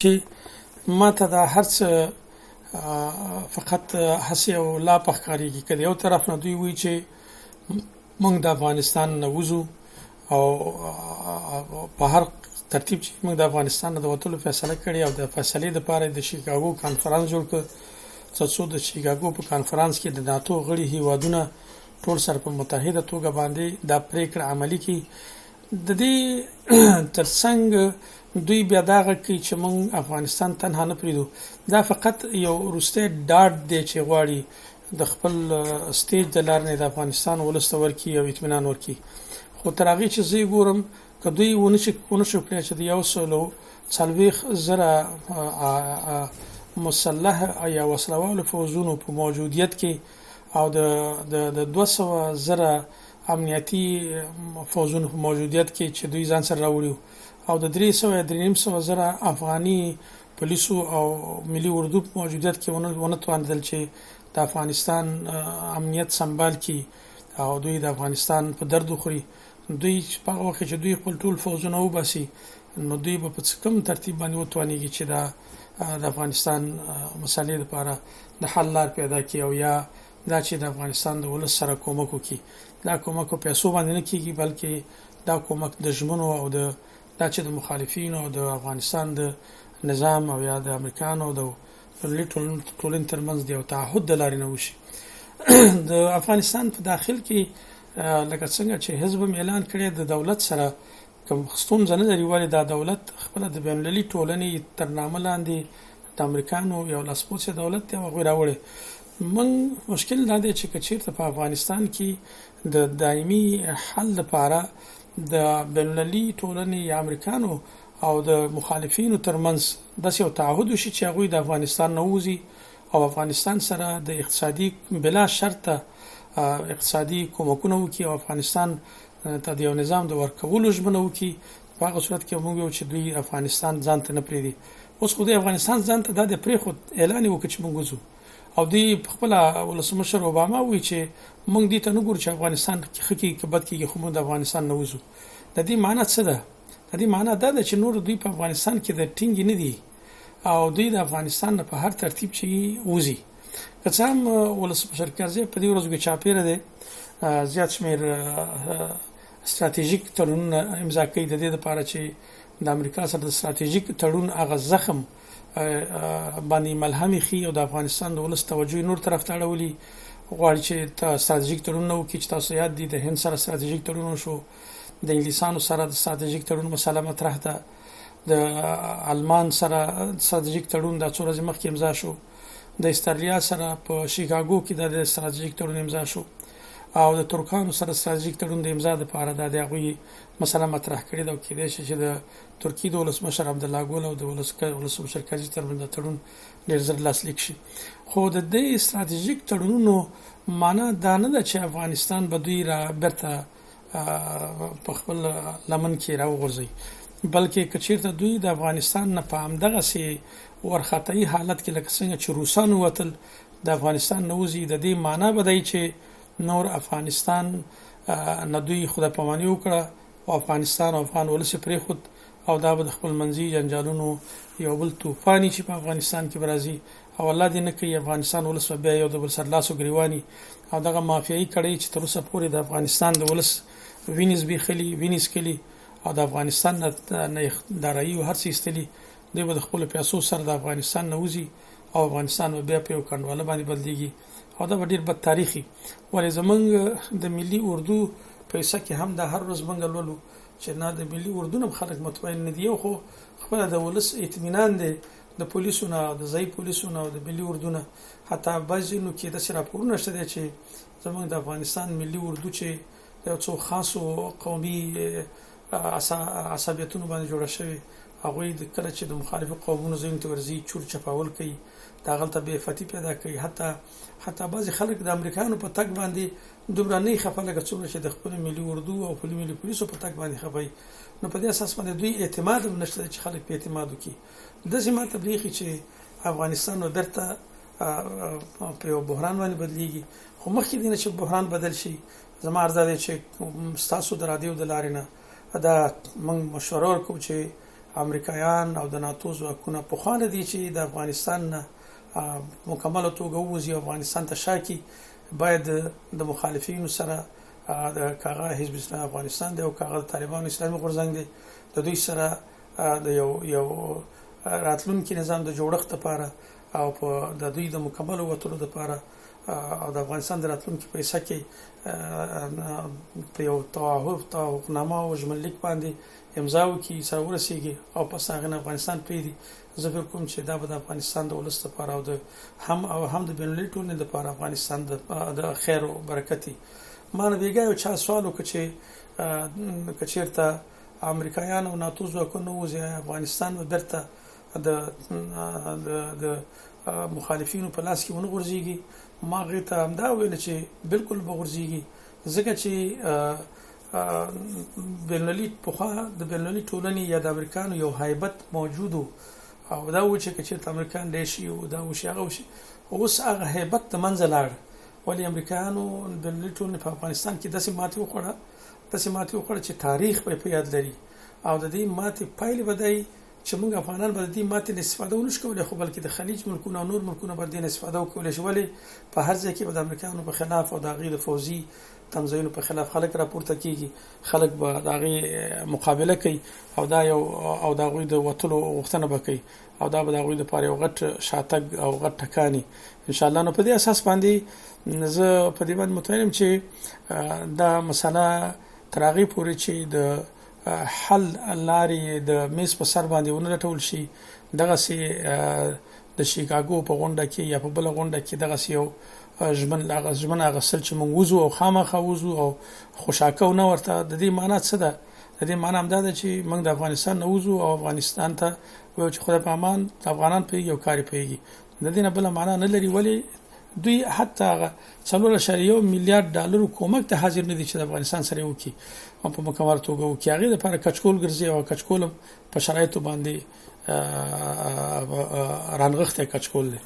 چې ما ته دا هر څه فقط هسې او لا په ښکارېږي که د یو طرف نه دوی وایي چې موږ د افغانستان نه وځو او په هر ترتیب چې موږ د افغانستان نه د وتلو فیصله کړې او د فیصلې دپاره د شیکاګو کانفرانس جوړ کړ تر څو د شیکاګو په کانفرانس کې د ناتو غړي هیوادونه ټول سره په متحده توګه باندې دا پریکړه عملي کړي. د دې ترڅنګ دوی بیا دغه کوي چې موږ افغانستان تنها نه پریږدو. دا فقط یو وروستی ډاډ دی چې غواړي د خپل سټیج د لارې نه د افغانستان ولس ته ورکړي او اطمینان ورکړي. خو تر هغې چې زه ګورم که دوی ونه شو کړی چې د 140,000 مسلح یا وسلوالو فوځونو په موجودیت کې او د 200,000 امنیتي فوځونو په موجودیت کې چې دوی ځان سره راوړي او د 300,000 افغاني پولیسو او ملي اردو په موجودیت کې ونه توانېدل چې د افغانستان امنیت سنبال کړي او دوی د افغانستان په درد وخوري. دوی په هغه وخت چې دوی خپل ټول فوځونه وباسي نو دوی به په کوم ترتیب باندې وتوانېږي چې د افغانستان مسلې لپاره د حل لار پیدا کړي او یا دا چې د افغانستان د ولس سره کومک وکړي. دا کومک په پیسو باندې نه کېږي بلکې دا کومک د ژمنو او دا چې د مخالفینو او د افغانستان د نظام او یا د امریکانو او د ټولنې ترمنځ د یو تعهد د لارې نه وشي. د افغانستان په داخل کې لکه څنګه چې حزب اعلان کړی د دولت سره کوم ستونزه نه لري ولې دا دولت خپل د بین المللي ټولنې تر نامه لاندې د امریکانو یو لاسپوڅی دولت دی هغوی راوړی. من مشکل دا دی چې که چېرته په افغانستان کې د دایمي حل لپاره د بین المللي ټولنې یا امریکانو او د مخالفینو ترمنځ داسې یو تعهد وشي چې هغوی د افغانستان نه ووځي او افغانستان سره د اقتصادي بلا شرطه اقتصادي کومکونه وکړي او افغانستان ته د یو نظام د ورکولو ژمنه وکړي. په هغه صورت کې موږ یو چې دوی افغانستان ځان ته نه پرېږدي. اوس خو د افغانستان ځان ته دا د پرېښود اعلان یې وکړ چې موږ وځو او دوی خپله ولسمشر اوباما وایي چې موږ دې ته نه ګورو چې افغانستان ښه کېږي که بد کېږي خو موږ د افغانستان نه وځو. د دې معنا څه ده؟ د دې معنا دا ده چې نور دوی په افغانستان کې د ټینګې نه دي او دوی د افغانستان نه په هر ترتیب چې وځي. که څه هم ولسمشر کرزي په دې ورځو کې چاپېره دی زیات شمېر ستراتیژیک تړونونه امضا کوي د دې لپاره چې د امریکا سره د ستراتیژیک تړون هغه زخم باندې ملهمې ښي او د افغانستان د ولس توجه نور طرف ته اړولي. غواړي چې ستراتیژیک تړونونه وکړي چې تاسو یاد دي د هند سره ستراتیژیک تړون وشو، د انګلیسانو سره د ستراتیژیک تړون مسله مطرح ده، د آلمان سره ستراتیژیک تړون د څو ورځې مخکې امضا شو، د استرالیا سره په شیکاګو کې د ستراتیژیک تړون امضا شو او د ترکانو سره ستراتیژیک تړون د امضا لپاره د هغوی مسله مطرح کړې ده او کېدای شي چې د ترکیې د ولسمشر عبدالله ګل او د ولسمشر کرزي ترمنځ د تړون ډېر زر لاسلیک شي. خو د دې ستراتیژیک تړونونو معنا دا نه ده چې افغانستان به دوی را بیرته په خپل لمن کې راوغورځوي، بلکې که چېرته دوی د افغانستان نه په همدغسې ورخطایي حالت کې لکه څنګه چې روسان ووتل د افغانستان نه وځي، د دې معنا به دی چې نور افغانستان نه دوی خدای پاماني وکړه او افغانستان او افغان ولس پرېښود او دا به د خپل منځي جنجالونو یو بل توفاني چې په افغانستان کې به راځي او الله دې نه کوي افغانستان ولس به بیا یو د بل سر لاسو ګریواني او دغه مافیایي کړۍ چې تر اوسه پورې د افغانستان د ولس وینې زبېښلي وینې څکلي او د افغانستان نه دارایي او هر څه ایستلي، دوی به د خپلو پیسو سره د افغانستان نه وځي او افغانستان به بیا په یو کنډواله باندې بدلېږي او دا به ډېر بد تاریخي. ولې زمونږ د ملي اردو پیسه کې هم دا هر ورځ موږ لولو چې نه د ملي اردو نه خلک مطمئن نه دي، خو خپله د ولس اطمینان دی د پولیسو نه د ځایي پولیسو نه او د ملي اردو نه. حتی بعضې نو کې داسې راپورونه شته دی چې زمونږ د افغانستان ملي اردو چې یو څو خاصو قومي عصبیتونو باندې جوړه شوې هغوی کله چې د مخالفو قومونو ځایونو ته ورځي چور چپاول کوي د هغلته بې عفتي پیدا کوي. حتی بعضې خلک د امریکایانو په تګ باندې دومره نه خفه لکه څومره چې د خپل ملي اردو او خپل ملي پولیسو په تګ باندې خفه. نو په دې اساس باندې دوی اعتماد هم نشته چې خلک په اعتماد وکړي. داسې ماته برېښي چې افغانستان نو بیرته په یو بحران باندې بدلېږي. خو مخکې دې نه چې بحران بدل شي زما عرضه دی چې ستاسو د رادیو د لارې نه دا موږ مشوره ورکوو چې امریکایان او د ناتو ځواکونه په خوانه دي چې د افغانستان نه مکمله توګه ووځي افغانستان ته شاکي باید د مخالفینو سره د کاغه حزب اسلام افغانستان دی او کاغه طالبان اسلامي غورځنګ دی د دوی سره د یو راتلونکي نظام د جوړښت لپاره او په د دوی د مکمل وټولو لپاره او د افغانستان د راتلونکي په حصہ کې په یو توافقنامه او ژمنلیک باندې امضا وکړي سره ورسیږي او پس هغه افغانستان پریږدي. زه فکر کوم چې دا به د افغانستان د ولس لپاره او د هم د بین‌المللي ټولنې لپاره افغانستان د خیر او برکت ما نه بیګا یو چا سوال وکړ چې کچیرته امریکایان او ناتو ځواکونه وځي افغانستان به برته د مخالفینو په لاس کې ونه غورځيږي. ما غته همدا ویل چې بالکل به غورځيږي ځکه چې د بین‌المللي ټولنې یا د امریکانو یو هیبت موجود او دا و چې کچیرته امریکان دیشي او دا و شي هغه وشي اوس هغه هیبت د منځ لاړ ولی امریکایانو د بین‌المللي ټولنې په افغانستان کې داسې ماتې وخوړه چې تاریخ په یاد لري او د دې ماتې پایلې بدای چې موږ افغانان به د دې ماتې استفاده ونشو کولای خو بلکې د خلیج ملکونو او نور ملکونو به د استفاده وکولای شي ولی په هر ځای کې به د امریکایانو په خلاف او د غیر فوزي تنظیمونو په خلاف خلک راپورته کیږي خلک به د غي مقابله کوي او دا یو او د غوی د وټلو غوښتنه وکړي او دا به د غوی لپاره یو غټ شاتګ او غټ ټکانی ان شاء الله. نو په دې اساس باندې زه په دې باندې مطمئنم چې دا مسله ترغیب پورې چې د حل لاري د میز په سر باندې ونه لټول شي دغه سي د شیکاګو په غونډه کې یا په بل غونډه کې دغه یو ژمن غسل چې موږ وزو او خامخا وزو او خوشاکو نه ورته د دې معنی څه ده؟ د دې معنی هم دا ده چې موږ د افغانستان نه وزو او افغانستان ته وایو چې خدای په امان افغانان په یو کاری پیږي د دې نه بل معنی نه لري ولی دوی حتی 3.1 میلیارډ ډالر کومک ته حاضر نه دي چې د افغانستان سره وکړي او په مکمل توګه وکړي هغه لپاره کچکول ګرځي او کچکول په شرایطو باندې رانغښته کچکول دي.